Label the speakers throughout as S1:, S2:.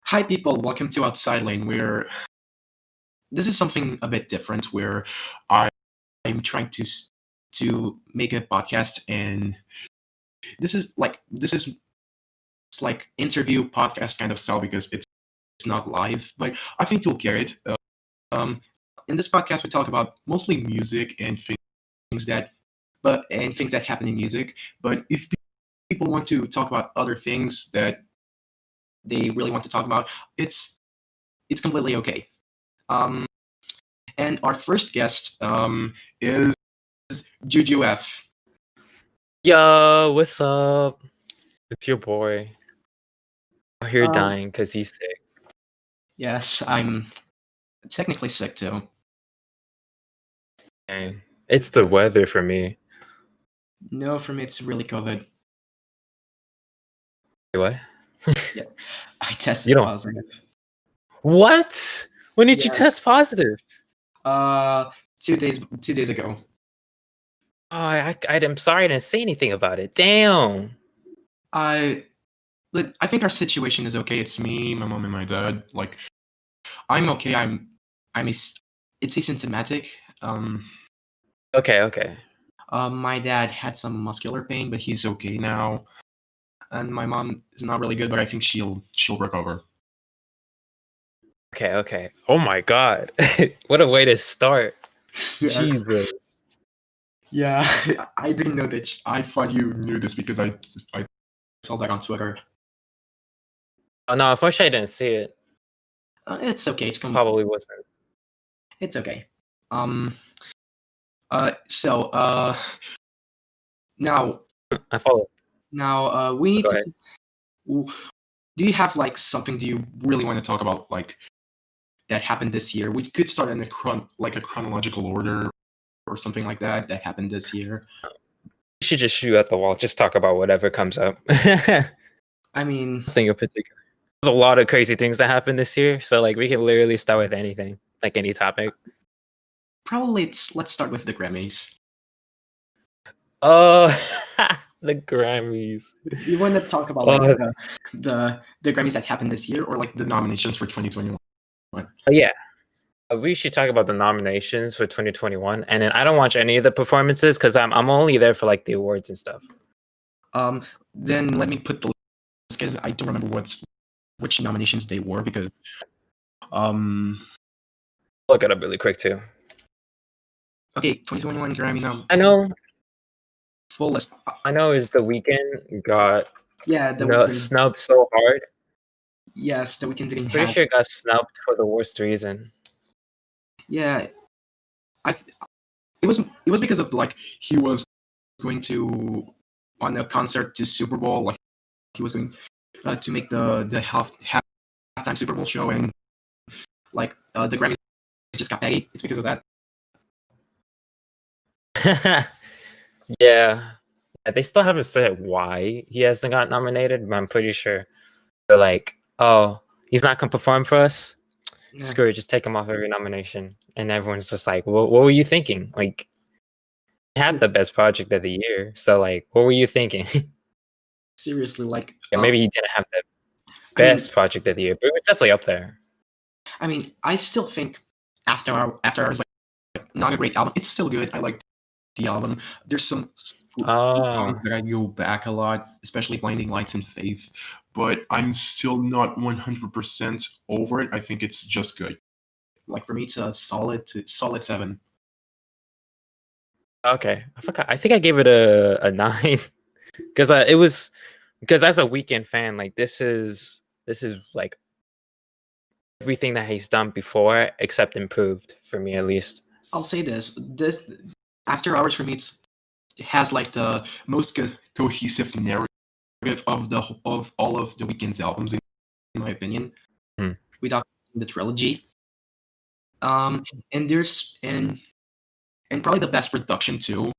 S1: Hi, people. Welcome to Outside Lane. Where this is something a bit different. Where I- I'm trying to make a podcast, and this is it's like interview podcast kind of style because it's not live, but I think you'll get it. Um, in this podcast, we talk about mostly music and things that, and things that happen in music. But if people want to talk about other things that they really want to talk about, it's completely okay. Um, and our first guest is Juju F.
S2: Yo, what's up? It's your boy. Out here
S1: Um,
S2: dying because he's sick.
S1: Yes, I'm technically sick too.
S2: Dang. It's the weather for me.
S1: No, for me it's really COVID.
S2: What?
S1: Yeah, I tested
S2: You don't.
S1: positive.
S2: What? When did you
S1: Yeah.
S2: test positive?
S1: 2 days ago.
S2: Oh, I'm sorry I didn't say anything about it. Damn.
S1: I think our situation is okay. It's me, my mom, and my dad. Like, I'm okay. It's asymptomatic.
S2: Okay.
S1: My dad had some muscular pain, but he's okay now. And my mom is not really good, but I think she'll recover.
S2: Okay. Oh my god. What a way to start.
S1: Yes.
S2: Jesus.
S1: Yeah, I didn't know that. I thought you knew this because I saw that on Twitter.
S2: Oh no, unfortunately I didn't see it.
S1: It's okay.
S2: Probably wasn't.
S1: It's okay. So now
S2: I follow.
S1: we need
S2: Go
S1: to.
S2: ahead.
S1: Do you have like something do you really want to talk about like that happened this year? We could start in a chronological order or something like that happened this year.
S2: You should just shoot at the wall. Just talk about whatever comes up.
S1: I mean,
S2: Nothing in particular. There's a lot of crazy things that happened this year, so like we can literally start with anything, like any topic.
S1: probably let's start with the Grammys.
S2: Oh, the Grammys.
S1: Do you want to talk about like the Grammys that happened this year, or like the nominations for 2021?
S2: Yeah, we should talk about the nominations for 2021, and then I don't watch any of the performances because I'm only there for like the awards and stuff.
S1: Then let me put the list because I don't remember which nominations they were because
S2: Look it up really quick too.
S1: Okay, 2021 Grammy nom.
S2: I know.
S1: Full list.
S2: I know. Is The Weeknd got
S1: Weeknd
S2: snubbed so hard?
S1: Yes, The Weeknd didn't
S2: Pretty
S1: have.
S2: sure it got snubbed for the worst reason.
S1: Yeah, it was because of like he was going to on a concert to Super Bowl, like he was going to make the halftime Super Bowl show, and like the Grammys just got petty. It's because of that.
S2: Yeah, they still haven't said why he hasn't got nominated, but I'm pretty sure they're like, oh, he's not gonna perform for us.
S1: Yeah.
S2: Screw it, just take him off every nomination. And everyone's just like, what were you thinking? Like, you had the best project of the year, so like, what were you thinking?
S1: Seriously, like
S2: Yeah, maybe he didn't have the best project of the year, but it was definitely up there.
S1: I mean, I still think After Hours like not a great album. It's still good. I like the album. There's some songs that I go back a lot, especially Blinding Lights and Faith, but I'm still not 100% over it. I think it's just good. Like for me, it's a solid 7.
S2: Okay, I forgot. I think I gave it a 9 because as a Weeknd fan, like this is like everything that he's done before except improved for me at least.
S1: I'll say this After Hours for me it has like the most cohesive narrative of all of the Weeknd's albums in my opinion. We talk the trilogy. And there's and probably the best production too.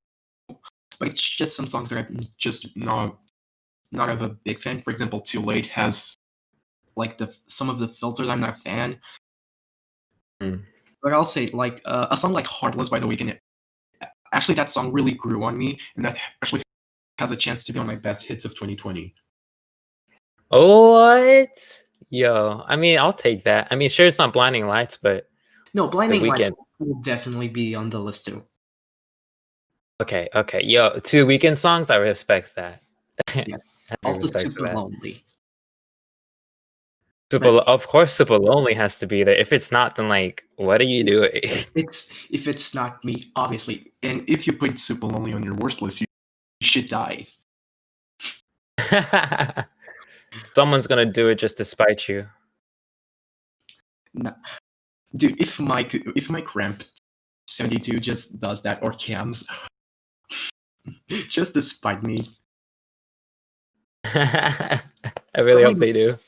S1: But it's just some songs that I'm just not of a big fan. For example, Too Late has like some of the filters I'm not a fan. But I'll say like a song like Heartless by The Weeknd. Actually, that song really grew on me, and that actually has a chance to be on my best hits of 2020.
S2: What? Yo, I mean, I'll take that. I mean, sure, it's not Blinding Lights, but
S1: No,
S2: The
S1: Blinding Lights
S2: Weeknd.
S1: will definitely be on the list too.
S2: Okay, okay. Yo, 2 Weeknd songs, I respect that.
S1: Yeah.
S2: I have
S1: Also,
S2: respect for
S1: Super
S2: that.
S1: Lonely.
S2: Super,
S1: But
S2: of course, Super Lonely has to be there. If it's not, then like, what are you doing?
S1: it's if it's not me, obviously. And if you put Super Lonely on your worst list, you should die.
S2: Someone's gonna do it just to spite you.
S1: No. Dude, if my Cramp 72 just does that, or Cams, just to spite me.
S2: I really hope
S1: Probably
S2: they do.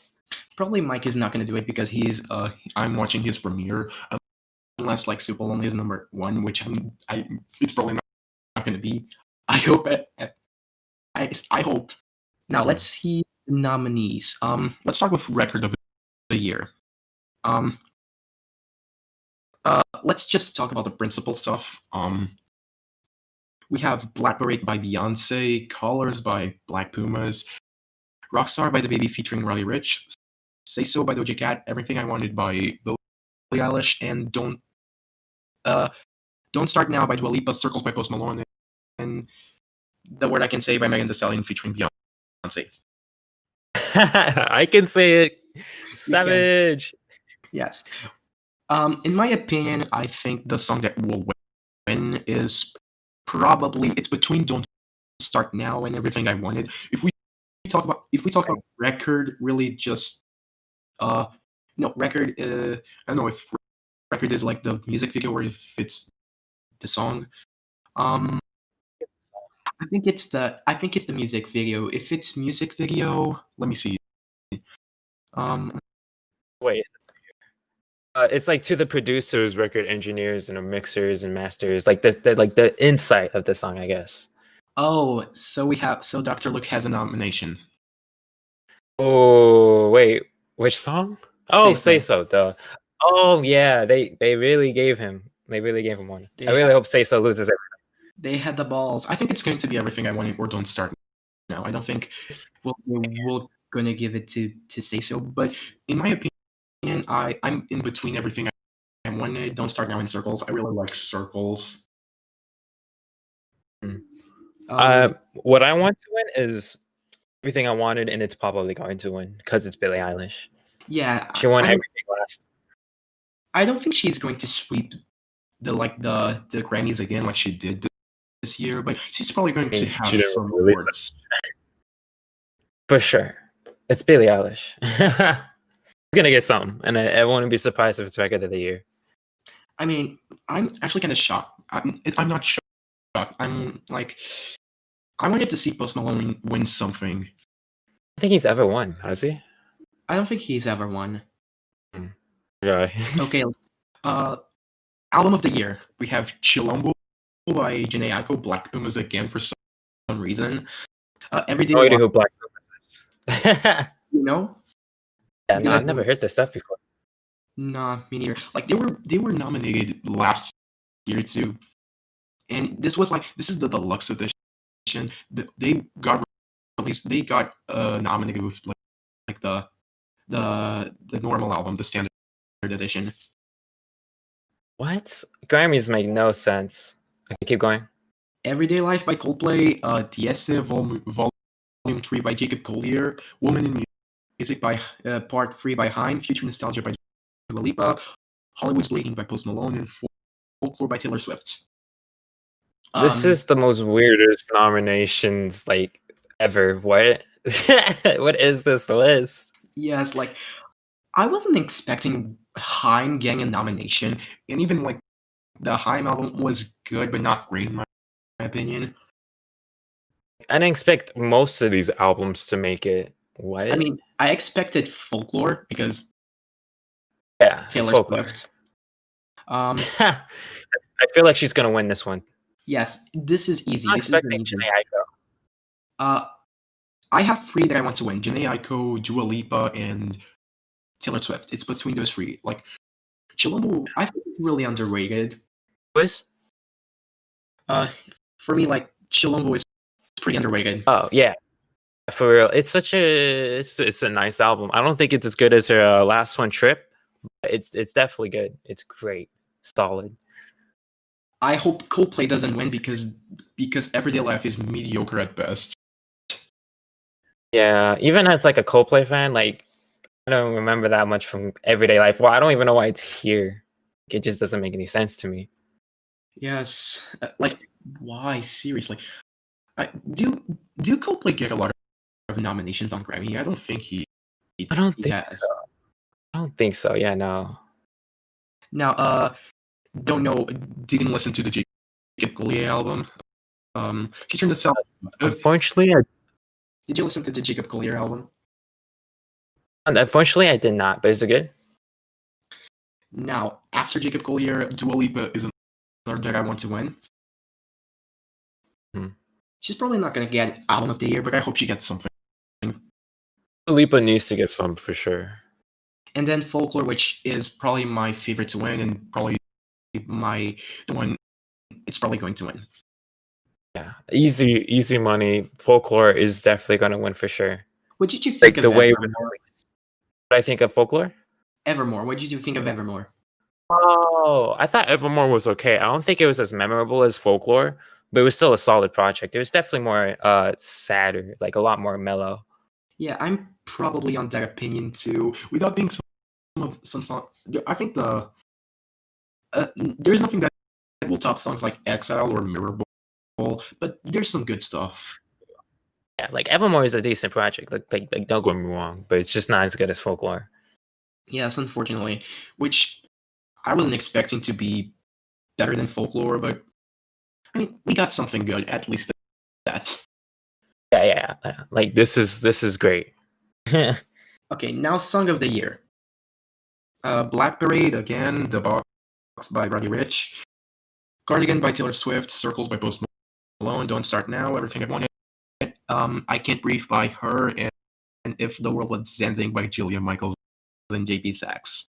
S1: probably Mike is not gonna do it because I'm watching his premiere. Unless like Super Lonely is number one, which it's probably not gonna be. I hope I hope. Now let's see the nominees. Let's start with record of the year. Um, let's just talk about the principal stuff. We have Black Parade by Beyonce, Colors by Black Pumas, Rockstar by The Baby featuring Roddy Ricch, Say So by Doja Cat, Everything I Wanted by Billie Eilish, and Don't Start Now by Dua Lipa, Circles by Post Malone, and The Word I Can Say by Megan Thee Stallion featuring Beyonce.
S2: I can say it.
S1: You can.
S2: Savage.
S1: Yes. In my opinion, I think the song that will win is probably it's between Don't Start Now and Everything I Wanted. If we talk about record, really just no record. I don't know if record is like the music video or if it's the song. I think it's the music video. If it's music video, let me see. Um,
S2: Wait. It's like to the producers, record engineers, and mixers and masters, like the insight of the song, I guess.
S1: so Dr. Luke has a nomination.
S2: Oh wait, which song? Oh,
S1: Say
S2: Say
S1: so.
S2: So. Duh. Oh yeah, they really gave him. They really gave him one. I
S1: They
S2: really
S1: had
S2: hope Say So loses
S1: they had the balls. I think it's going to be Everything I Wanted or Don't Start Now. I don't think we're gonna give it to Say So, but in my opinion, I'm in between Everything I Wanted, Don't Start Now, and Circles. I really like Circles.
S2: everything.
S1: Um,
S2: What I want to win is Everything I Wanted, and it's probably going to win because it's Billie Eilish.
S1: yeah,
S2: She won
S1: I don't
S2: everything last.
S1: I don't think she's going to sweep the Grammys again like she did this year, but she's probably going
S2: I
S1: to
S2: mean, she
S1: have
S2: didn't
S1: some
S2: release it.
S1: awards.
S2: For sure. It's Billie Eilish. She's gonna get something, and I wouldn't be surprised if it's record of the year.
S1: I mean, I'm actually kind of shocked. I'm not shocked. I'm like, I wanted to see Post Malone win something.
S2: I think he's ever won, has he?
S1: I don't think he's ever won.
S2: Yeah.
S1: Okay, album of the year. We have Chilombo by Janae Aiko, Black Pumas again for some reason. Everyday
S2: No idea
S1: Life,
S2: who Black Pumas is.
S1: you know?
S2: Yeah, no,
S1: Because I
S2: I've never
S1: don't,
S2: heard this stuff before.
S1: nah, me neither. Like they were nominated last year too, and this is the deluxe edition. They got released. They got nominated with like the normal album, the standard edition.
S2: What? Grammys make no sense. Okay, keep going.
S1: Everyday Life by Coldplay, Tiese Volume 3 by Jacob Collier, Woman in Music by Part 3 by Haim, Future Nostalgia by Dua Lipa, Hollywood's Bleeding by Post Malone, and Folklore by Taylor Swift.
S2: This is the most weirdest nominations like ever. What? What is this list?
S1: Yes, like I wasn't expecting Haim getting a nomination, and even like the Haim album was good, but not great in my opinion.
S2: I didn't expect most of these albums to make it. What?
S1: I mean, I expected Folklore because
S2: Yeah, it's
S1: Taylor
S2: folklore.
S1: Swift.
S2: I feel like she's gonna win this one.
S1: Yes, this is easy.
S2: I'm not
S1: This is an
S2: expecting
S1: easy.
S2: Janae Aiko.
S1: I have three that I want to win: Janae Aiko, Dua Lipa, and Taylor Swift. It's between those three. Like Chilombo, I think it's really underrated.
S2: Quiz?
S1: For me, like Chilombo is pretty underrated.
S2: Oh yeah, For real, it's such a it's a nice album. I don't think it's as good as her last one, Trip. But it's definitely good. It's great, solid.
S1: I hope Coldplay doesn't win because Everyday Life is mediocre at best.
S2: Yeah, even as like a Coldplay fan, like I don't remember that much from Everyday Life. Well, I don't even know why it's here. It just doesn't make any sense to me.
S1: Yes, like why? Seriously, do Coldplay get a lot of nominations on Grammy? I don't think
S2: I don't
S1: he
S2: think
S1: has.
S2: so. I don't think so. Yeah, no.
S1: Now, don't know. Didn't listen to the Jacob Collier album. Featuring the self.
S2: Unfortunately,
S1: Did you listen to the Jacob Collier album?
S2: I did not. But is it good?
S1: Now, after Jacob Collier, Dua Lipa is another that I want to win.
S2: Hmm.
S1: She's probably not going to get Album of the Year, but I hope she gets something.
S2: Lipa needs to get some for sure.
S1: And then Folklore, which is probably my favorite to win, and probably the one it's probably going to win.
S2: Yeah, easy money. Folklore is definitely going to win for sure.
S1: What did you think of
S2: the way
S1: Evermore?
S2: What I think of Folklore?
S1: Evermore. What did you think of Evermore?
S2: Oh, I thought Evermore was okay. I don't think it was as memorable as Folklore, but it was still a solid project. It was definitely more sadder, like a lot more mellow.
S1: Yeah, I'm probably on that opinion too. Without being some songs, I think there's nothing that will top songs like Exile or Mirror Ball, but there's some good stuff.
S2: Yeah, like Evermore is a decent project. Like don't get me wrong, but it's just not as good as Folklore.
S1: Yes, unfortunately, which I wasn't expecting to be better than Folklore, but I mean, we got something good, at least that.
S2: Yeah. Like this is great.
S1: Okay, now Song of the Year. Black Parade, again, The Box by Roddy Ricch, Cardigan by Taylor Swift, Circles by Post Malone, Don't Start Now, Everything I Wanted, I Can't Breathe by her, and If the World Was Ending by Julia Michaels and JP Sachs.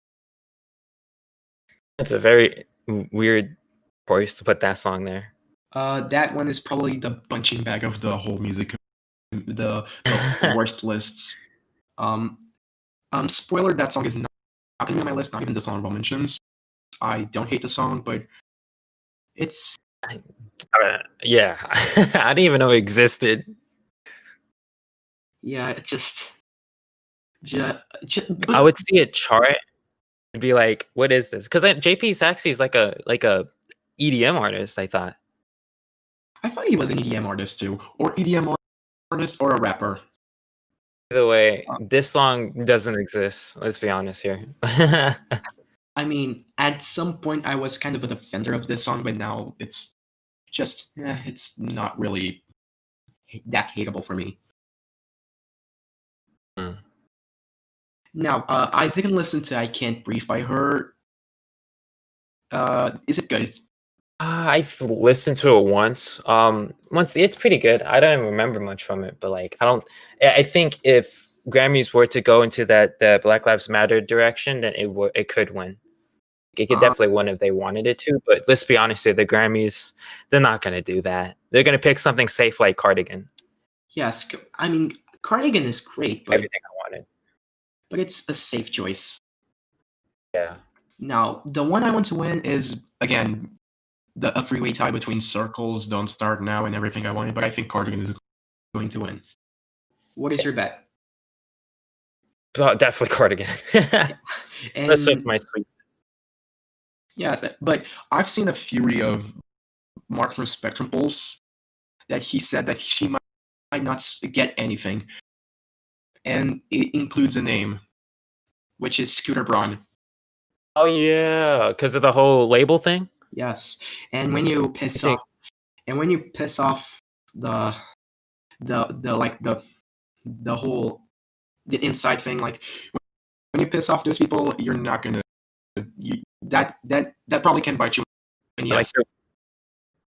S2: It's a very weird choice to put that song there.
S1: That one is probably the punching bag of the whole music, the worst lists. Spoiler, that song is not going to be on my list, not even the honorable mentions. I don't hate the song, but it's...
S2: Yeah, I didn't even know it existed.
S1: Yeah, it just but
S2: I would see a chart and be like, "What is this?" Because JP Saxey is like a EDM artist. I thought.
S1: I thought he was an EDM artist too, or EDM artist, or a rapper.
S2: Either way, this song doesn't exist. Let's be honest here.
S1: I mean, at some point I was kind of a defender of this song, but now it's just, it's not really that hateable for me.
S2: Hmm.
S1: Now, I didn't listen to I Can't Breathe by her. Is it good?
S2: I've listened to it once. Once it's pretty good. I don't remember much from it, but like I don't. I think if Grammys were to go into the Black Lives Matter direction, then it could win. It could definitely win if they wanted it to. But let's be honest here, the Grammys, they're not gonna do that. They're gonna pick something safe like Cardigan.
S1: Yes, I mean, Cardigan is great, but
S2: Everything I wanted.
S1: But it's a safe choice.
S2: Yeah.
S1: Now, the one I want to win is, again, a freeway tie between Circles, Don't Start Now, and Everything I Wanted, but I think Cardigan is going to win. What is your bet?
S2: Definitely Cardigan. Let's with my sweetness.
S1: Yeah, but I've seen a fury of Mark from Spectrum polls that he said that she might not get anything. And it includes a name, which is Scooter Braun.
S2: Oh yeah, because of the whole label thing.
S1: Yes, and when you piss off, the whole inside thing, like when you piss off those people, you're not gonna that probably can bite you. And yes,
S2: like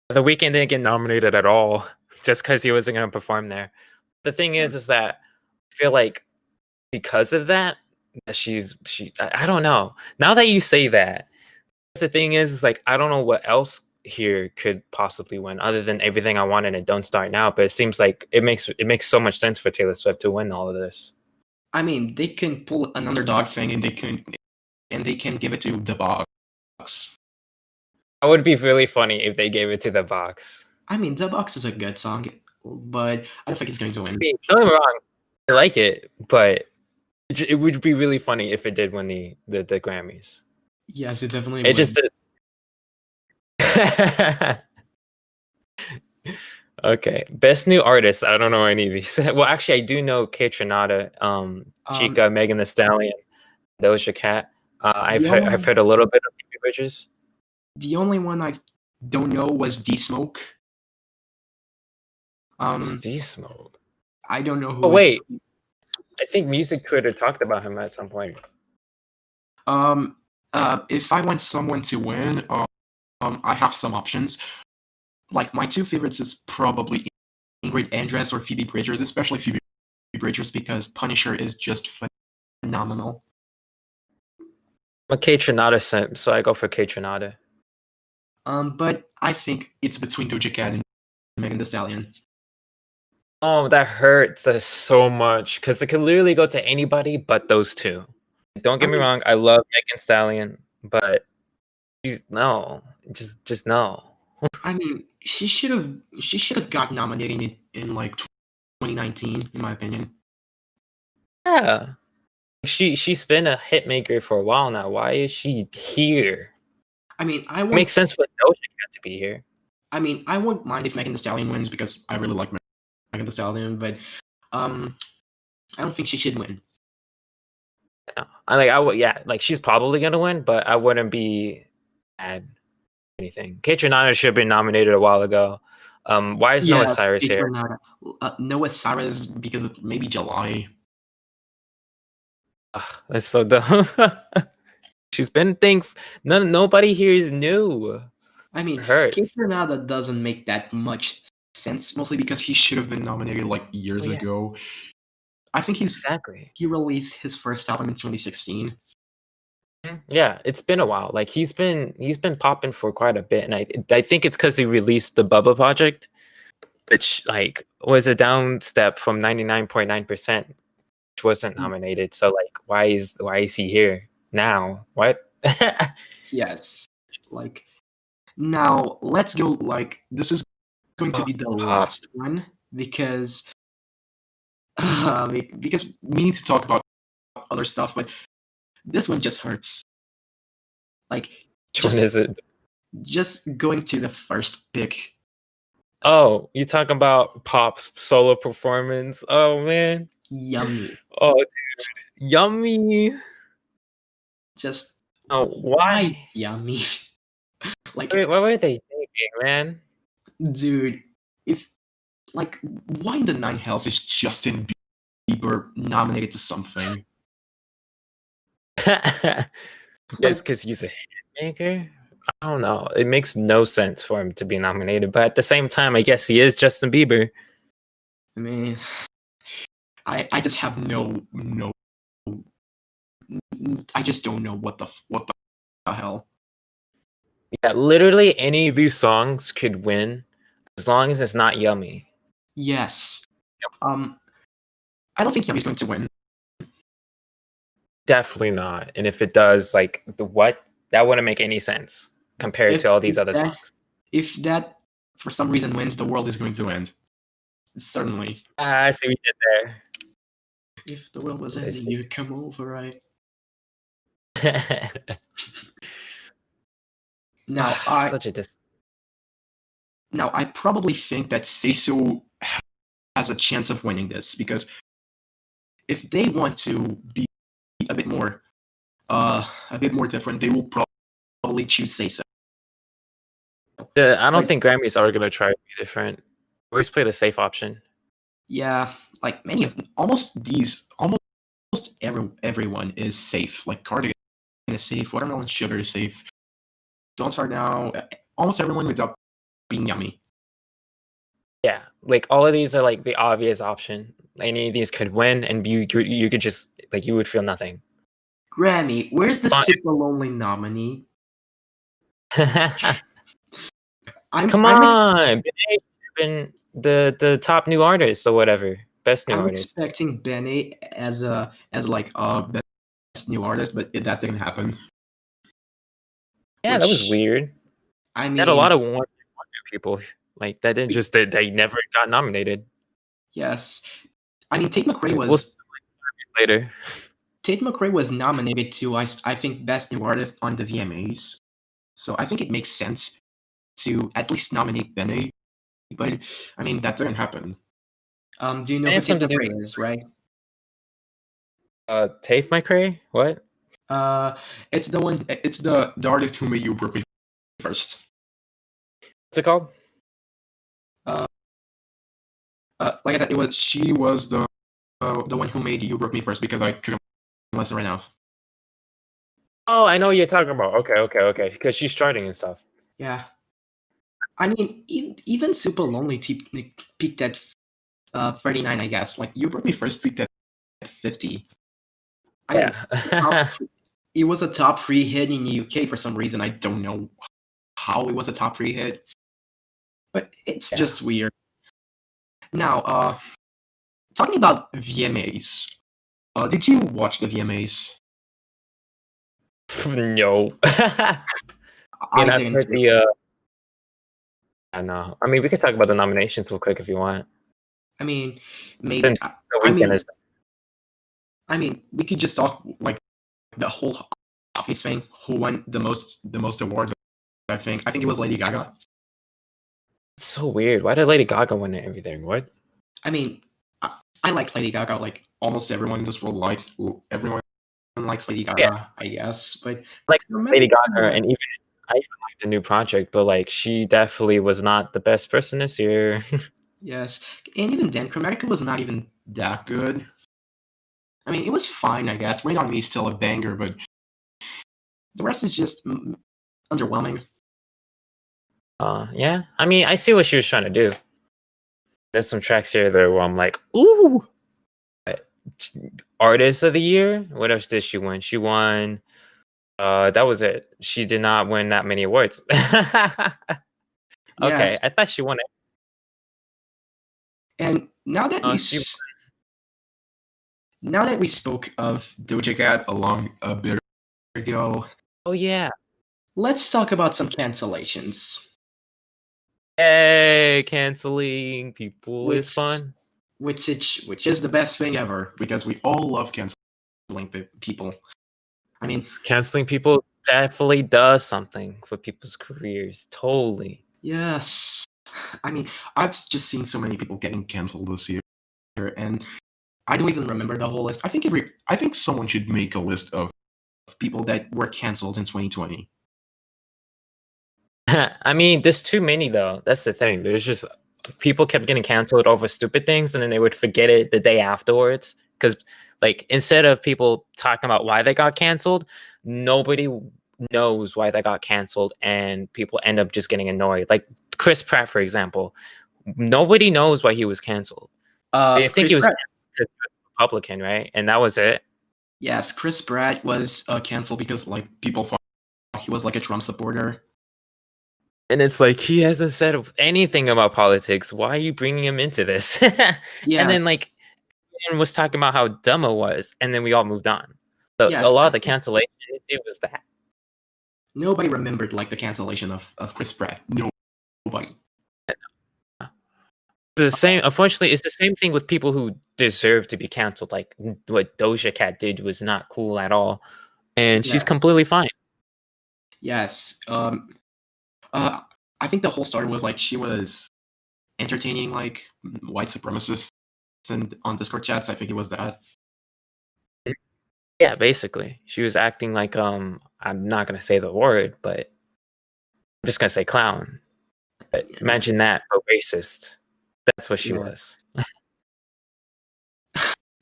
S2: the Weeknd didn't get nominated at all just because he wasn't going to perform there. The thing is that I feel like because of that, I don't know. Now that you say that, the thing is like I don't know what else here could possibly win, other than Everything I Wanted and Don't Start Now. But it seems like it makes so much sense for Taylor Swift to win all of this.
S1: I mean, they can pull an underdog thing and they can give it to the box.
S2: It would be really funny if they gave it to The Box.
S1: I mean, the box is a good song, but I don't think it's going to win.
S2: I mean, don't get me wrong, I like it, but it would be really funny if it did win the Grammys.
S1: Yes, it definitely
S2: It
S1: would.
S2: just okay. Best new artist. I don't know any of these. Well, actually, I do know Kate Trinata, Chica, Megan Thee Stallion, Doja Cat. I've heard a little bit of Phoebe Bridgers.
S1: The only one I don't know was D-Smoke.
S2: D-Smoke.
S1: I don't know who.
S2: Oh wait, I think Music Twitter talked about him at some point.
S1: If I want someone to win, I have some options. Like, my two favorites is probably Ingrid Andress or Phoebe Bridgers, especially Phoebe Bridgers, because Punisher is just phenomenal.
S2: I'm a Kate Trinata simp, so I go for Kate Trinata.
S1: But I think it's between Doja Cat and Megan Thee Stallion.
S2: Oh, that hurts us so much, because it could literally go to anybody but those two. Don't get me wrong, I love Megan Thee Stallion, but just no.
S1: I mean, she should have got nominated in like 2019, in my opinion.
S2: Yeah. She's been a hit maker for a while now. Why is she here?
S1: I mean,
S2: It makes sense for Doja Cat to be here.
S1: I mean, I won't mind if Megan Thee Stallion wins because I really like Megan Thee Stallion, but I don't think she should win.
S2: No. She's probably gonna win, but I wouldn't be mad anything. Kate Trinata should have been nominated a while ago. Why is Noah Cyrus here?
S1: Noah Cyrus because of maybe July.
S2: That's so dumb. She's been nobody here is new.
S1: I mean,
S2: Kate
S1: Trinata doesn't make that much sense, mostly because he should have been nominated like years ago. I think he released his first album in 2016.
S2: Yeah, it's been a while. Like he's been popping for quite a bit, and I think it's because he released the Bubba Project, which like was a down step from 99.9%, which wasn't nominated. So like, why is he here now? What?
S1: Yes, like now let's go. Like this is going to be the last one because we need to talk about other stuff, but this one just hurts. Like,
S2: which one is it?
S1: Just going to the first pick.
S2: Oh, you talking about Pop's solo performance? Oh man,
S1: yummy.
S2: Oh dude, yummy.
S1: Just
S2: why
S1: yummy? Like,
S2: wait, what were they thinking, man?
S1: Dude, why in the nine hells is Justin Bieber nominated to something?
S2: Yes, because he's a hit maker. I don't know. It makes no sense for him to be nominated, but at the same time, I guess he is Justin Bieber.
S1: I mean, I just have no. I just don't know what the hell.
S2: Yeah, literally any of these songs could win as long as it's not Yummy.
S1: Yes. I don't think Yummy's going to win.
S2: Definitely not. And if it does, like that wouldn't make any sense compared to all these other songs.
S1: If that for some reason wins, the world is going to end. Certainly.
S2: I see what you did there.
S1: If the world was ending, you'd come over, right? Now I probably think that Say So has a chance of winning this because if they want to be a bit more different, they will probably choose Say So.
S2: I don't think Grammys are gonna try to be different. Always play the safe option.
S1: Yeah, like almost everyone is safe. Like Cardigan is safe. Watermelon Sugar is safe. Don't Start Now. Almost everyone without being Yummy.
S2: Yeah, like all of these are like the obvious option. Any of these could win, and you could just like you would feel nothing.
S1: Grammy, where's the Super Lonely nominee?
S2: Come
S1: I'm ex-
S2: on, been the top new artist or whatever, best new
S1: I'm
S2: artist.
S1: expecting Benny as like best new artist, but that didn't happen.
S2: Yeah, that was
S1: Which
S2: weird.
S1: I
S2: They had a lot
S1: mean,
S2: of one people like that didn't just they never got nominated.
S1: yes, I mean
S2: We'll see later.
S1: Tate McRae was nominated to I think best new artist on the VMAs, so I think it makes sense to at least nominate Benny. But I mean that didn't happen. Do you know
S2: I
S1: who
S2: have
S1: Tate
S2: something to do.
S1: McRae is, right?
S2: TAFE McRae? What?
S1: Uh, it's the one. It's the artist who made you broke me first.
S2: What's it called?
S1: Uh, like I said, she was the one who made you broke me first because I couldn't listen right now.
S2: Oh, I know what you're talking about. Okay. Because she's starting and stuff.
S1: Yeah, I mean even Super Lonely peaked at 39, I guess. Like you broke me first peaked at 50. I mean,
S2: Yeah.
S1: it was a top three hit in the UK for some reason. I don't know how it was a top three hit, but it's
S2: Yeah.
S1: just weird. Now, talking about VMAs, did you watch the VMAs?
S2: No. I mean,
S1: I
S2: I've
S1: didn't.
S2: heard the. I know. I mean, we could talk about the nominations real quick if you want.
S1: I mean, maybe.
S2: Since the
S1: I
S2: weekend
S1: mean,
S2: is.
S1: we could just talk like the whole office thing. Who won the most awards? I think it was Lady Gaga.
S2: It's so weird. Why did Lady Gaga win everything? What?
S1: I mean, I like Lady Gaga. Like almost everyone in this world everyone likes Lady
S2: Yeah,
S1: Gaga, I guess. But
S2: like Lady Gaga,
S1: Chromatica,
S2: and even I even like the new project, but like she definitely was not the best person this year.
S1: yes, and even then, Chromatica was not even that good. I mean, it was fine, I guess. Rain on Me is still a banger, but the rest is just underwhelming.
S2: Yeah. I mean, I see what she was trying to do. There's some tracks here there where I'm like, ooh. Artist of the year. What else did she win? She won. That was it. She did not win that many awards. Okay,
S1: Yes,
S2: I thought she won it.
S1: and
S2: She.
S1: now that we spoke of Doja Cat along a bit ago,
S2: Oh yeah.
S1: let's talk about some cancellations.
S2: Hey, canceling people is
S1: Which
S2: fun.
S1: which is the best thing ever because we all love canceling people. I mean,
S2: Canceling people definitely does something for people's careers. Totally.
S1: yes. I mean, I've just seen so many people getting canceled this year, and I don't even remember the whole list. I think someone should make a list of people that were canceled in 2020.
S2: I mean, there's too many though. That's the thing. There's just people kept getting canceled over stupid things, and then they would forget it the day afterwards. Because, like, instead of people talking about why they got canceled, nobody knows why they got canceled, and people end up just getting annoyed. Like Chris Pratt, for example, nobody knows why he was canceled. They think
S1: Chris
S2: he was
S1: Pratt.
S2: canceled because he was a Republican, right? And that was it.
S1: Yes, Chris Pratt was canceled because like people thought he was like a Trump supporter.
S2: And it's like he hasn't said anything about politics. Why are you bringing him into this? And
S1: Yeah,
S2: then like everyone was talking about how dumb it was, and then we all moved on. So a
S1: yes.
S2: lot
S1: I
S2: of the
S1: think
S2: cancellation, it was that.
S1: nobody remembered like the cancellation of Chris Pratt. Nobody.
S2: The same. Unfortunately, it's the same thing with people who deserve to be canceled. Like what Doja Cat did was not cool at all, and she's
S1: Yes.
S2: completely fine.
S1: Yes. Uh, I think the whole story was like she was entertaining like white supremacists and on Discord chats. I think it was that.
S2: Yeah, basically, she was acting like I'm not gonna say the word, but I'm just gonna say clown. But imagine that, but racist. That's what she
S1: Yeah.
S2: was.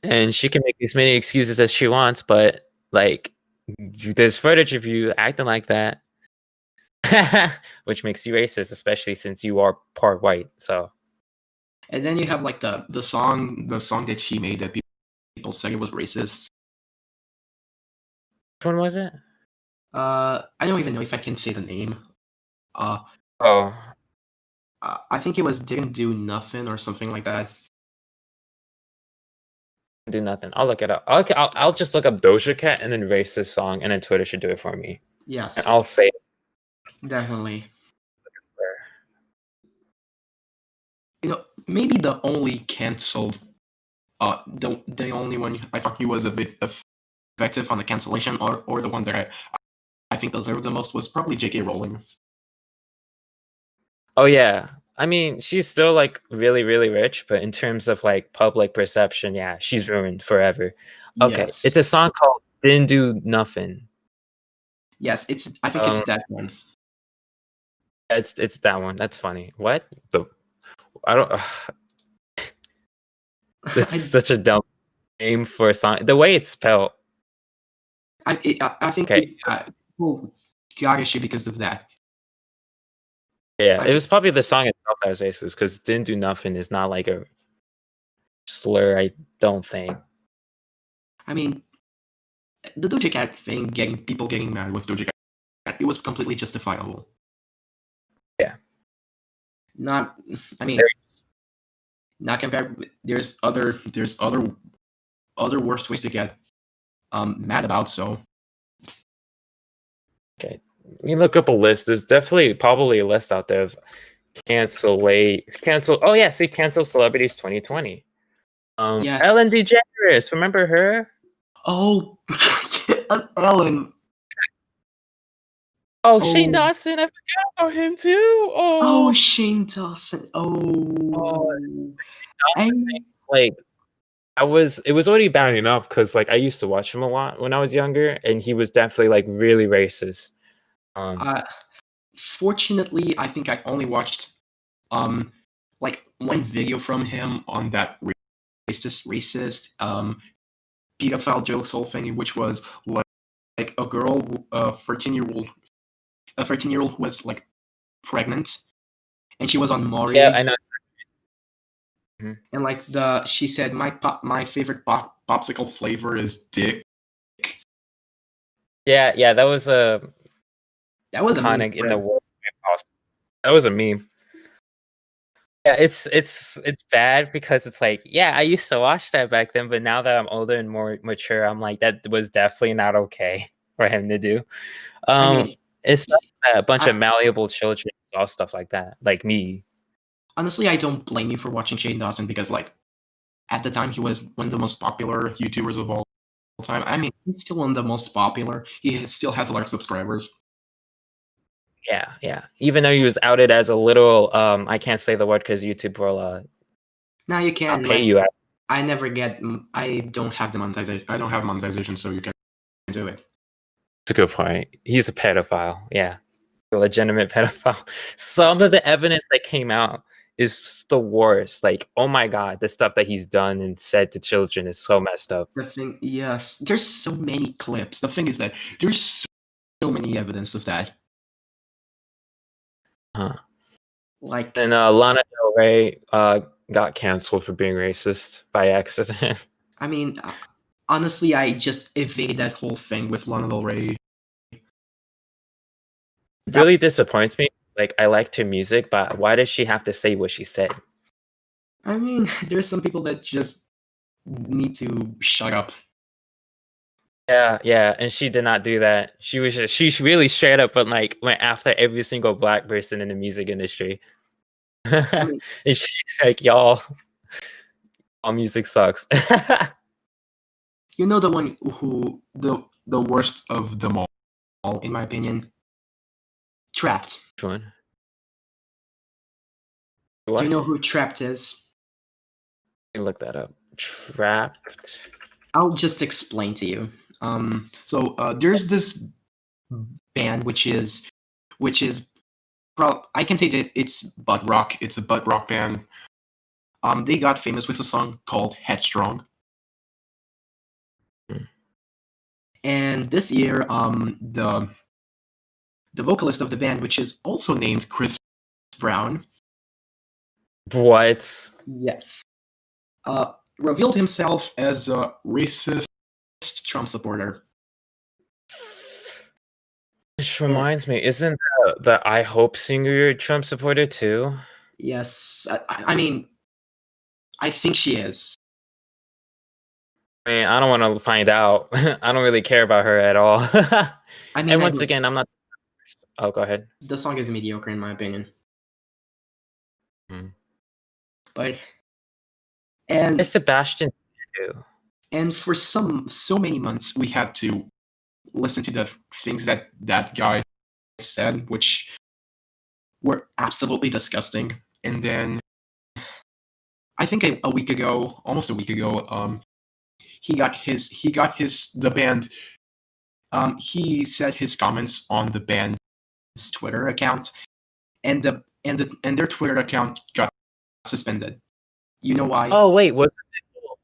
S2: And she can make as many excuses as she wants, but like there's footage of you acting like that, which makes you racist, especially since you are part white. So
S1: And then you have like the song that she made that people said it was racist.
S2: which one was it?
S1: I don't even know if I can say the name. Uh,
S2: Oh,
S1: I think it was "Didn't Do Nothing" or something like that.
S2: Do nothing. I'll look it up. I'll just look up Doja Cat and then racist song, and then Twitter should do it for me. And
S1: Yes,
S2: I'll say
S1: definitely. Maybe the only cancelled, the only one I thought he was a bit effective on the cancellation, or the one that I think deserved the most was probably J.K. Rowling.
S2: Oh yeah. I mean, she's still like really, really rich, but in terms of like public perception, yeah, she's ruined forever. Okay,
S1: Yes,
S2: it's a song called "Didn't Do Nothing."
S1: yes, I think it's
S2: Um,
S1: that one.
S2: it's that one. That's funny. What the? I don't. It's
S1: I,
S2: such a dumb name for a song. The way it's spelled.
S1: I think
S2: Okay,
S1: people got issue because of that.
S2: yeah,
S1: I
S2: it
S1: mean,
S2: was probably the song itself that was racist because "Didn't Do Nothing" is not like a slur. I don't think.
S1: I mean, the Doja Cat thing, getting mad with Doja Cat, it was completely justifiable.
S2: Yeah.
S1: Not, I mean, not compared. There's other worse ways to get mad about. So
S2: Okay. You look up a list. There's definitely probably a list out there of cancel. Oh yeah, see, cancel celebrities 2020.
S1: yes.
S2: Ellen DeGeneres. Remember her?
S1: Oh, Ellen.
S2: Oh, Shane
S1: Oh,
S2: Dawson. I forgot about him too.
S1: oh,
S2: Oh,
S1: Shane Dawson.
S2: oh,
S1: Oh, I
S2: Dawson. Like it was already bad enough because like I used to watch him a lot when I was younger, and he was definitely like really racist. Um,
S1: uh, fortunately, I think I only watched like one video from him on that racist pedophile jokes whole thing, which was like a girl, a 13-year-old who was like pregnant, and she was on
S2: yeah,
S1: Maury,
S2: I know. Mhm.
S1: and like she said my favorite popsicle flavor is dick.
S2: Yeah, yeah, that was
S1: That was a meme
S2: iconic in the
S1: spread.
S2: worst way possible. That was a meme. Yeah, it's bad because it's like, yeah, I used to watch that back then, but now that I'm older and more mature, I'm like, that was definitely not okay for him to do.
S1: I
S2: Um,
S1: mean,
S2: it's not that a bunch of
S1: I,
S2: malleable children saw stuff like that, like me.
S1: honestly, I don't blame you for watching Shane Dawson because like at the time he was one of the most popular YouTubers of all time. I mean, he's still one of the most popular. He still has a lot of subscribers.
S2: Yeah, yeah. Even though he was outed as a literal, I can't say the word because YouTube will
S1: Now you
S2: not
S1: can
S2: pay
S1: like
S2: you.
S1: I never get. I don't have the monetization. I don't have monetization, so you can do it.
S2: That's a good point. He's a pedophile. Yeah, a legitimate pedophile. Some of the evidence that came out is the worst. Like, oh my god, the stuff that he's done and said to children is so messed up.
S1: The thing, yes, there's so many clips. The thing is that there's so many evidence of that.
S2: Huh.
S1: Like,
S2: And Lana Del Rey got canceled for being racist by accident.
S1: I mean, honestly, I just evade that whole thing with Lana Del Rey. That
S2: Really disappoints me. Like, I liked her music, but why does she have to say what she said?
S1: I mean, there's some people that just need to shut up.
S2: Yeah, yeah, and she did not do that. She's really straight up, but like went after every single black person in the music industry.
S1: I
S2: And
S1: mean,
S2: she's like, y'all, all music sucks. Which
S1: you know the one who the worst of them all, in my opinion, Trapped.
S2: one?
S1: Do you
S2: What?
S1: know who Trapped is?
S2: Let me look that up. Trapped.
S1: I'll just explain to you. There's this band which is I can say that it's butt rock. It's a butt rock band. They got famous with a song called Headstrong.
S2: Hmm.
S1: And this year, the vocalist of the band, which is also named Chris Brown,
S2: What?
S1: yes, revealed himself as a racist Trump supporter.
S2: Which
S1: And
S2: reminds me, isn't the I Hope singer a Trump supporter too?
S1: Yes, I mean, I think she is.
S2: I mean, I don't want to find out. I don't really care about her at all.
S1: I mean,
S2: And once again, I'm not. Oh, go ahead.
S1: the song is mediocre in my opinion.
S2: Mm.
S1: But
S2: It's
S1: and
S2: Sebastian too.
S1: and for so many months we had to listen to the things that that guy said, which were absolutely disgusting. And then I think a week ago, almost a week ago, he got his the band. He said his comments on the band's Twitter account, and their Twitter account got suspended. You know why?
S2: Oh wait, was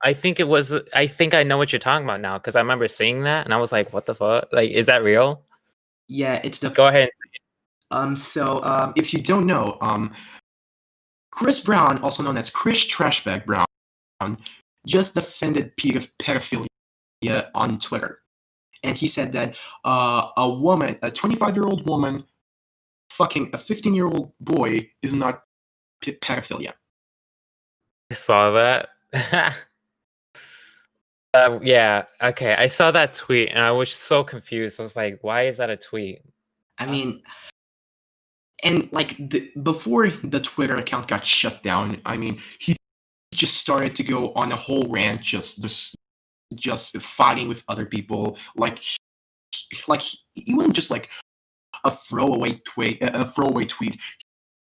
S2: I think it was. I think I know what you're talking about now because I remember seeing that and I was like, "What the fuck? Like, is that real?"
S1: Yeah, it's the
S2: Go ahead.
S1: if you don't know, Chris Brown, also known as Chris Trashbag Brown, just defended pedophilia on Twitter, and he said that a woman, a 25-year-old woman, fucking a 15-year-old boy is not pedophilia.
S2: I saw that. Yeah. Okay. I saw that tweet and I was so confused. I was like, "Why is that a tweet?"
S1: I mean, and like before the Twitter account got shut down, I mean, he just started to go on a whole rant, just fighting with other people. Like he wasn't just like a throwaway tweet. A throwaway tweet.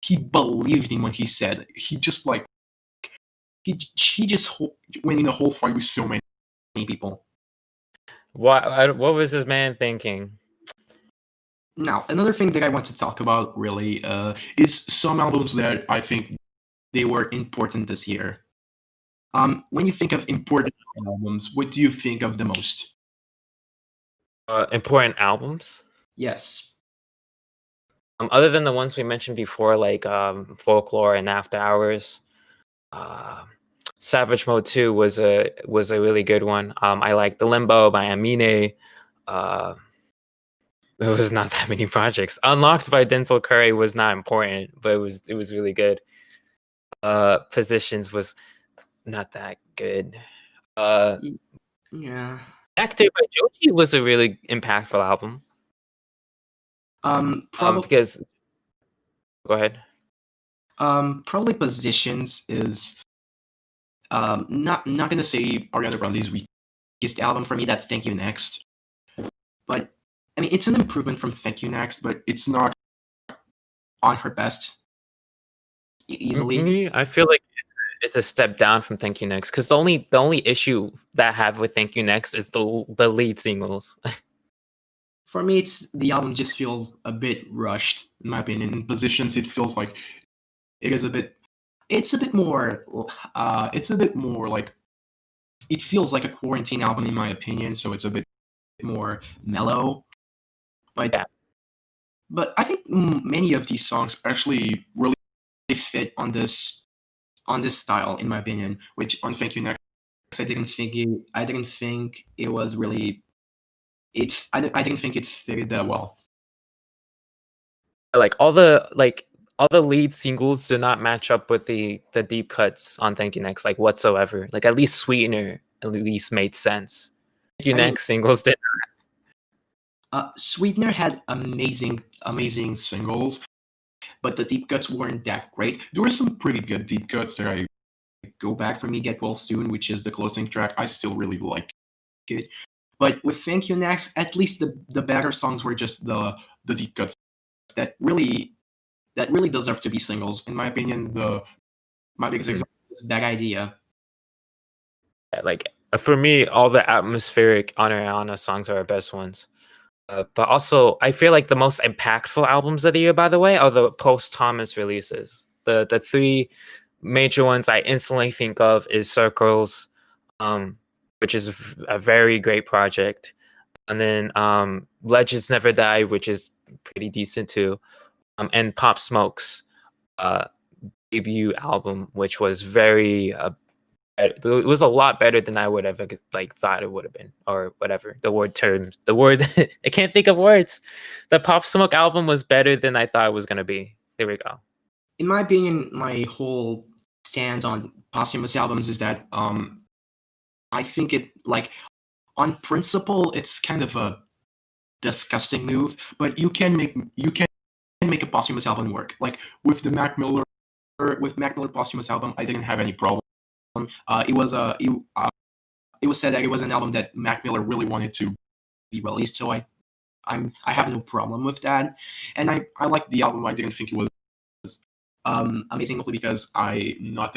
S1: He believed in what he said. He just like he just went in a whole fight with so many people.
S2: What was this man thinking?
S1: Now, another thing that I want to talk about really is some albums that I think they were important this year. When you think of important albums, what do you think of the most?
S2: Important albums.
S1: Yes.
S2: Other than the ones we mentioned before, like Folklore and After Hours, uh, Savage Mode 2 was a really good one. I like The Limbo by Amine. Uh, there was not that many projects. Unlocked by Denzel Curry was not important, but it was really good. Positions was not that good.
S1: Yeah.
S2: Actor by Joji was a really impactful album.
S1: Probably.
S2: Because go ahead.
S1: Probably Positions is not gonna say Ariana Grande's weakest album for me. That's Thank You Next. But I mean, it's an improvement from Thank You Next, but it's not on her best easily.
S2: Me, I feel like it's a step down from Thank You Next because the only issue that I have with Thank You Next is the lead singles.
S1: For me, it's the album just feels a bit rushed, in my opinion. In Positions, it feels like it is a bit. It's a bit more. It's a bit more like. It feels like a quarantine album, in my opinion. So it's a bit more mellow. But
S2: Yeah.
S1: but I think many of these songs actually really fit on this style, in my opinion. Which on Thank You Next, I didn't think it was really I didn't think it fitted that well.
S2: Like all the lead singles do not match up with the deep cuts on Thank You Next like whatsoever. Like at least Sweetener at least made sense. Thank You Next singles did.
S1: Sweetener had amazing singles, but the deep cuts weren't that great. There were some pretty good deep cuts that I go back for me get well soon, which is the closing track. I still really like it. But with Thank You Next, at least the better songs were just the deep cuts that really deserve to be singles. In my opinion, my biggest example is Bad Idea.
S2: Like for me, all the atmospheric Anna songs are our best ones. But also, I feel like the most impactful albums of the year, by the way, are the post Thomas releases. The three major ones I instantly think of is Circles, which is a very great project, and then Legends Never Die, which is pretty decent too, and Pop Smoke's debut album, which was very it was a lot better than I would have like thought it would have been, or whatever the word. I can't think of words. The Pop Smoke album was better than I thought it was gonna be. There we go.
S1: in my opinion, my whole stand on posthumous albums is that I think it like on principle it's kind of a disgusting move, but you can make a posthumous album work. Like with Mac Miller posthumous album, I didn't have any problem. It was said that it was an album that Mac Miller really wanted to be released, so I have no problem with that, and I liked the album. I didn't think it was amazing, mostly because I'm not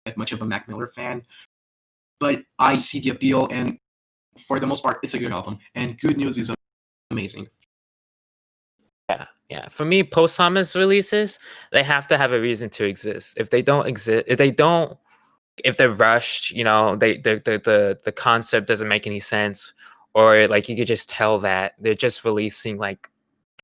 S1: that much of a Mac Miller fan, but I see the appeal, and for the most part, it's a good album. And Good News is amazing.
S2: Yeah. For me, posthumous releases, they have to have a reason to exist. If they don't exist, if they're rushed, the concept doesn't make any sense, or like you could just tell that they're just releasing like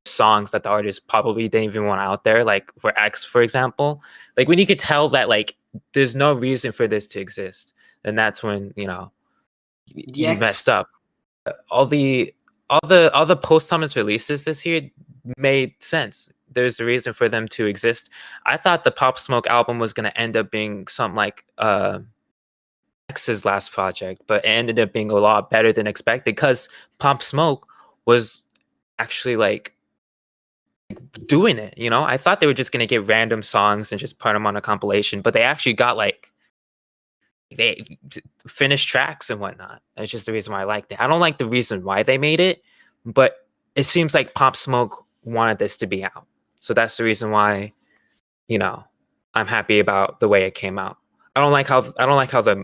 S2: songs that the artist probably didn't even want out there, like for X, for example. Like when you could tell that like there's no reason for this to exist, then that's when
S1: The
S2: you
S1: X,
S2: messed up. All the posthumous releases this year made sense. There's a reason for them to exist. I thought the Pop Smoke album was going to end up being something like X's last project, but it ended up being a lot better than expected because Pop Smoke was actually like doing it. I thought they were just going to get random songs and just put them on a compilation, but they actually got like they finished tracks and whatnot. That's just the reason why I liked it. I don't like the reason why they made it, but it seems like Pop Smoke wanted this to be out. So that's the reason why, I'm happy about the way it came out. I don't like how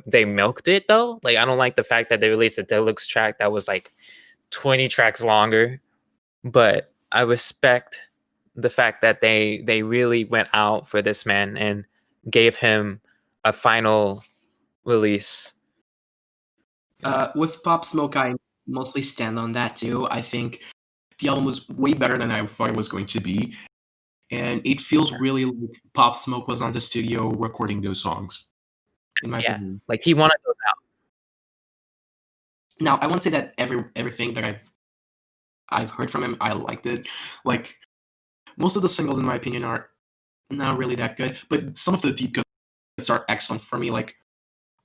S2: they milked it though. Like I don't like the fact that they released a deluxe track that was like 20 tracks longer. But I respect the fact that they really went out for this man and gave him a final release.
S1: with Pop Smoke, I mostly stand on that too. I think the album was way better than I thought it was going to be, and it feels really like Pop Smoke was on the studio recording those songs. In my
S2: Yeah,
S1: opinion.
S2: like he wanted those out.
S1: Now, I won't say that everything that I've heard from him, I liked it. Like most of the singles, in my opinion, are not really that good, but some of the deep cuts are excellent for me. Like,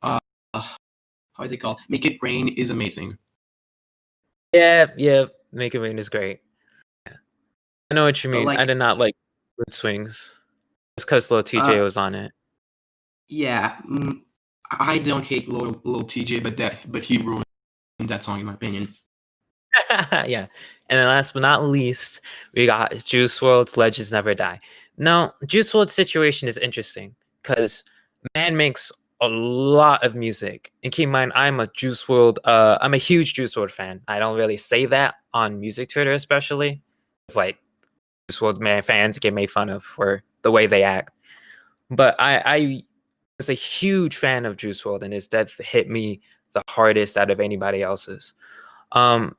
S1: uh, how is it called? Make It Rain is amazing.
S2: Yeah, Make It Rain is great. Yeah. I know what you
S1: But
S2: mean. I
S1: like,
S2: did not like Mood Swings. It's because Lil TJ was on it.
S1: yeah, I don't hate Lil TJ, but he ruined that song in my opinion.
S2: Yeah. And then last but not least, we got Juice WRLD's Legends Never Die. Now, Juice WRLD's situation is interesting because man makes a lot of music. And keep in mind, I'm a huge Juice WRLD fan. I don't really say that on music Twitter, especially. It's like Juice WRLD man fans get made fun of for the way they act. But I was a huge fan of Juice WRLD, and his death hit me the hardest out of anybody else's.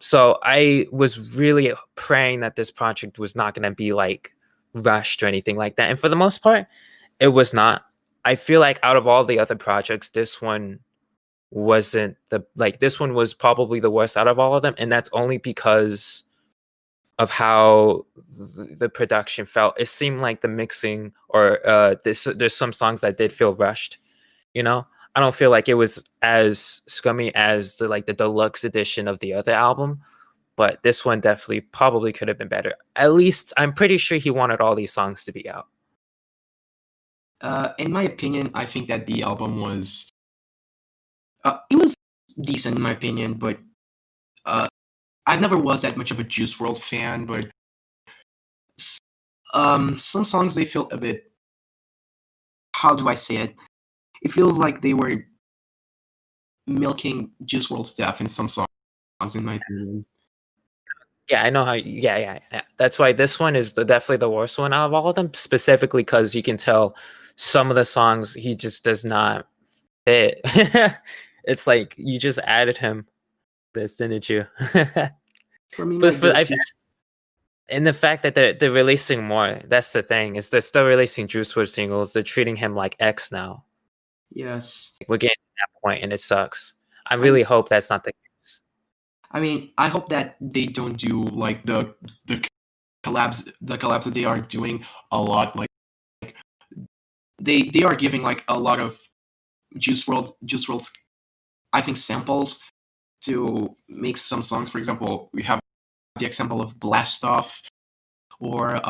S2: So I was really praying that this project was not going to be like rushed or anything like that. And for the most part, it was not. I feel like out of all the other projects, this one this one was probably the worst out of all of them. And that's only because of how the production felt. It seemed like the mixing or there's some songs that did feel rushed, I don't feel like it was as scummy as the deluxe edition of the other album, but this one definitely probably could have been better. At least I'm pretty sure he wanted all these songs to be out.
S1: In my opinion, I think that the album was it was decent in my opinion, but I never was that much of a Juice WRLD fan. But some songs they feel a bit. How do I say it? It feels like they were milking Juice WRLD's death in some songs, in my opinion.
S2: Yeah, I know how. Yeah. That's why this one is definitely the worst one out of all of them. Specifically because you can tell some of the songs he just does not fit. It's like you just added him this, didn't you?
S1: For me, my
S2: but for, I,
S1: go-to.
S2: and the fact that they're releasing more, that's the thing, is they're still releasing Juice WRLD singles. They're treating him like X now.
S1: Yes.
S2: We're getting to that point, and it sucks. I really hope that's not the case.
S1: I mean, I hope that they don't do like the collabs that they are doing a lot. Like they are giving like a lot of Juice World's I think samples to make some songs. For example, we have the example of Blast Off or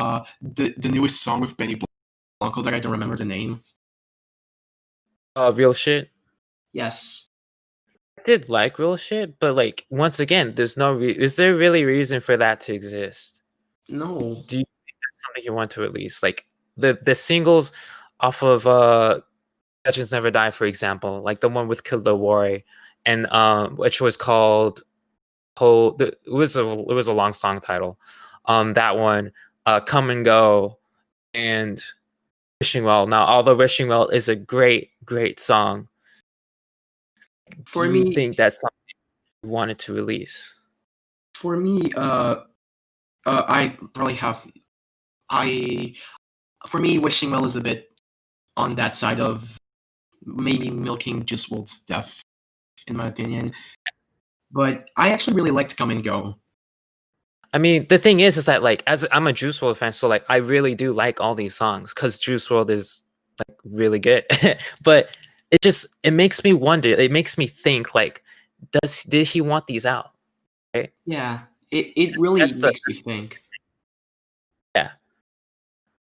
S1: the newest song with Benny Blanco that I don't remember the name.
S2: Real shit.
S1: Yes.
S2: I did like real shit, but like once again, there's no. Is there really reason for that to exist?
S1: No.
S2: Do you think that's something you want to release? Like the singles off of Legends Never Die, for example, like the one with Kid Laroi, and which was called it was a long song title. That one, Come and Go, and Wishing Well. Now, although Wishing Well is a great song, do
S1: For
S2: you
S1: me,
S2: think that's something you wanted to release?
S1: for me, I probably have I for me, Wishing Well is a bit on that side of maybe milking Juice WRLD's death, in my opinion. But I actually really liked Come and Go.
S2: I mean, the thing is that like as I'm a Juice WRLD fan, so like I really do like all these songs because Juice WRLD is like really good. But it makes me wonder. It makes me think like, did he want these out? Right?
S1: Yeah, it really
S2: That's the
S1: makes you think.
S2: yeah.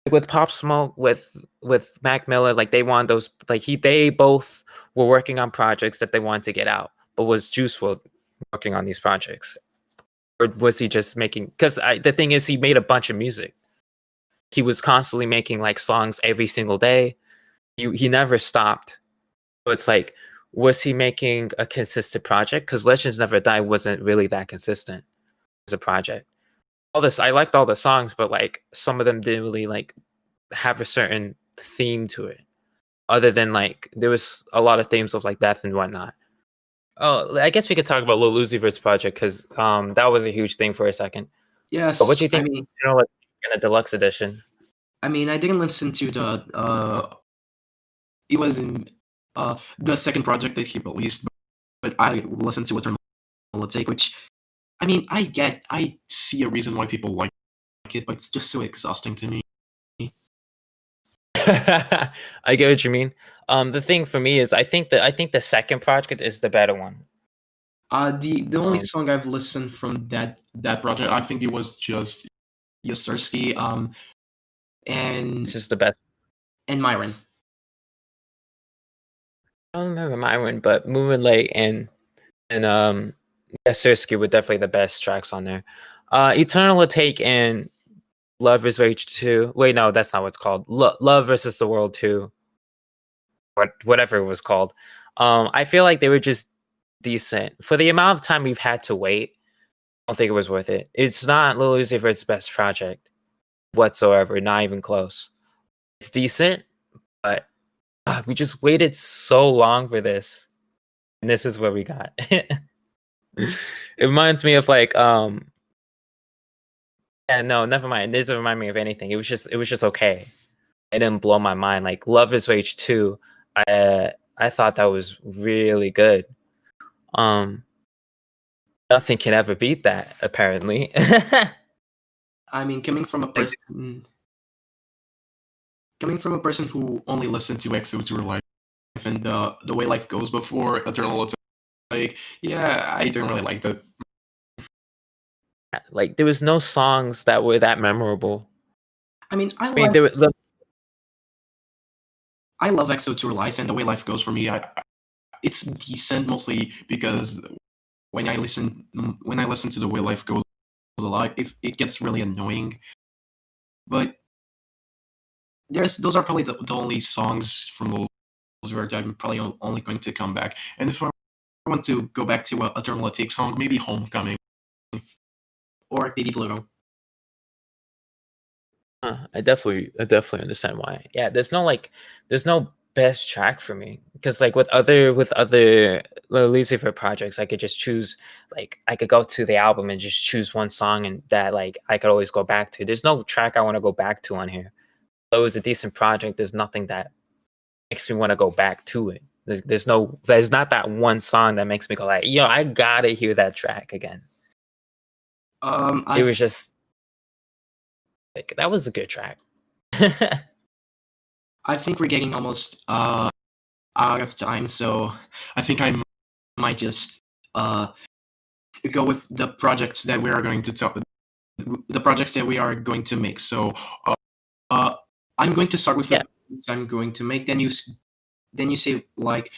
S2: With Pop Smoke, with Mac Miller, like they want those like they both were working on projects that they wanted to get out. But was Juice WRLD working on these projects, or was he just making? Because the thing is, he made a bunch of music. He was constantly making like songs every single day. He never stopped. So it's like, was he making a consistent project? Because Legends Never Die wasn't really that consistent as a project. All this, I liked all the songs, but like some of them didn't really like have a certain theme to it. Other than like there was a lot of themes of like death and whatnot. Oh, I guess we could talk about Lil Uzi Vert's project because that was a huge thing for a second. But what do
S1: Yes,
S2: you think? You know, like in a deluxe edition.
S1: I mean, I didn't listen to the it was in the second project that he released, but I listened to Eternal Take, which I mean, I see a reason why people like it, but it's just so exhausting to me.
S2: I get what you mean. The thing for me is I think the second project is the better one.
S1: The only
S2: Um,
S1: song I've listened from that project, I think it was just Yassersky,
S2: it's
S1: and
S2: just the best.
S1: Myron.
S2: I don't remember my one, but Moving Late and Sersky were definitely the best tracks on there. Eternal Take and Love is Rage 2. Wait, no, that's not what it's called. Love versus the World 2. Whatever it was called. I feel like they were just decent. For the amount of time we've had to wait, I don't think it was worth it. It's not Lil Uzi Vert's best project whatsoever, not even close. It's decent, but we just waited so long for this. And this is what we got. It reminds me of like yeah, no, never mind. It doesn't remind me of anything. It was just okay. It didn't blow my mind. Like Love is Rage 2, I thought that was really good. Um Nothing can ever beat that, apparently.
S1: I mean,
S2: Like
S1: coming from a person who only listened to EXO to her life and the way life goes before Eternal Take, yeah, I don't really like that.
S2: like there was no songs that were that memorable.
S1: I mean,
S2: I mean, there were
S1: I love EXO Tour Life and the way life goes for me. It's decent mostly because when I listen to the way life goes a lot, it gets really annoying. But those are probably the only songs from those where I'm probably only going to come back. And if I want to go back to a Eternal Take song, maybe Homecoming or Baby Blue.
S2: I definitely understand why. Yeah, there's no best track for me because like with other Lucifer projects, I could just choose like I could go to the album and just choose one song and that like I could always go back to. There's no track I want to go back to on here. Though it was a decent project, there's nothing that makes me want to go back to it. There's not that one song that makes me go like, I gotta hear that track again. It
S1: I
S2: was just like that was a good track.
S1: I think we're getting almost out of time, so I think I might just go with the projects that we are going to talk, the projects that we are going to make. So uh, I'm going to start with the
S2: Yeah.
S1: projects I'm going to make. Then you say like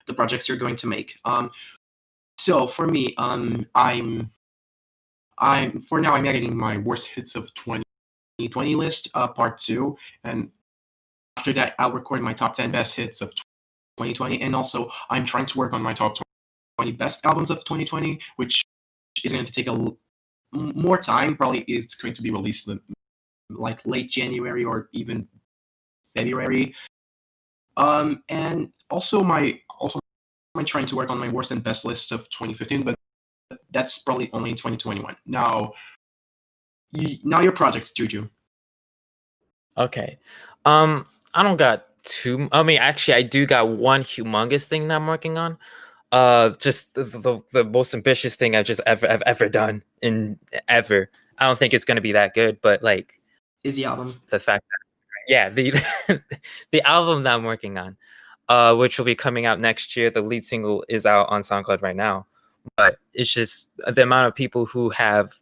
S1: the projects you're going to make. So for me, I'm for now I'm editing my worst hits of 2020 list, part two, and after that I'll record my top 10 best hits of 2020, and also I'm trying to work on my top 20 best albums of 2020, which is going to take more time. Probably it's going to be released in, like late January or even February. And I'm trying to work on my worst and best list of 2015, but that's probably only in 2021. Now your projects, Juju.
S2: Okay. I don't got too. I mean, actually, I do got one humongous thing that I'm working on. Just the most ambitious thing I've ever done in ever. I don't think it's gonna be that good, but like
S1: Is the album?
S2: the fact that yeah, the the album that I'm working on, which will be coming out next year. The lead single is out on SoundCloud right now, but it's just the amount of people who have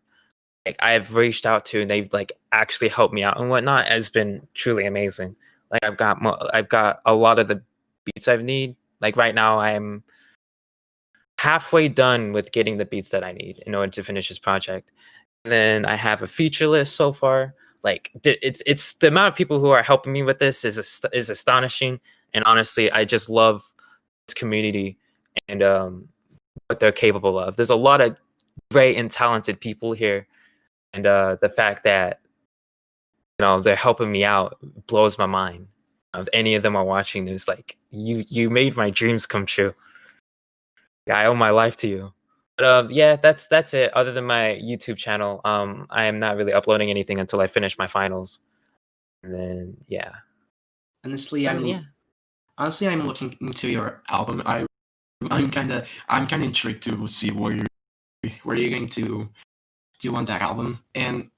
S2: like I've reached out to and they've like actually helped me out and whatnot has been truly amazing. Like I've got a lot of the beats I need. Like right now I'm halfway done with getting the beats that I need in order to finish this project. And then I have a feature list so far. Like it's the amount of people who are helping me with this is astonishing. And honestly, I just love this community and what they're capable of. There's a lot of great and talented people here, and the fact that they're helping me out blows my mind. If any of them are watching this, like you made my dreams come true. Yeah, I owe my life to you. But yeah, that's it. Other than my YouTube channel, I am not really uploading anything until I finish my finals. And then yeah,
S1: Honestly,
S2: and yeah.
S1: I'm looking into your album. I'm kind of intrigued to see where you're going to do on that album, and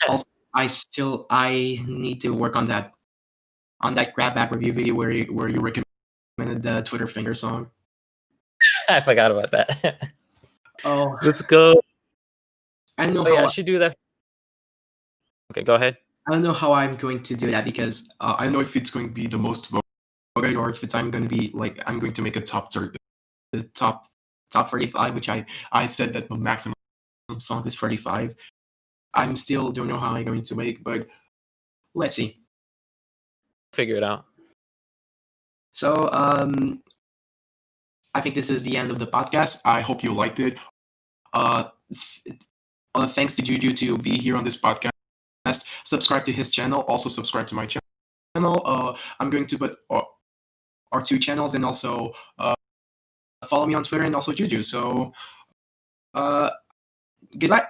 S1: also I need to work on that grab bag review video where you recommended the Twitter finger song.
S2: I forgot about that.
S1: Oh,
S2: Let's go.
S1: I don't know
S2: Oh yeah, I
S1: how
S2: should do that. Okay, go ahead.
S1: I don't know how I'm going to do that because I don't know if it's going to be the most voted or if I'm going to be like I'm going to make a top 35, which I said that the maximum song is 35. I'm still don't know how I'm going to make, but let's see.
S2: Figure it out.
S1: So I think this is the end of the podcast. I hope you liked it. Uh, Thanks to Juju to be here on this podcast. Subscribe to his channel. Also subscribe to my channel. I'm going to put our two channels, and also follow me on Twitter and also Juju. So goodbye.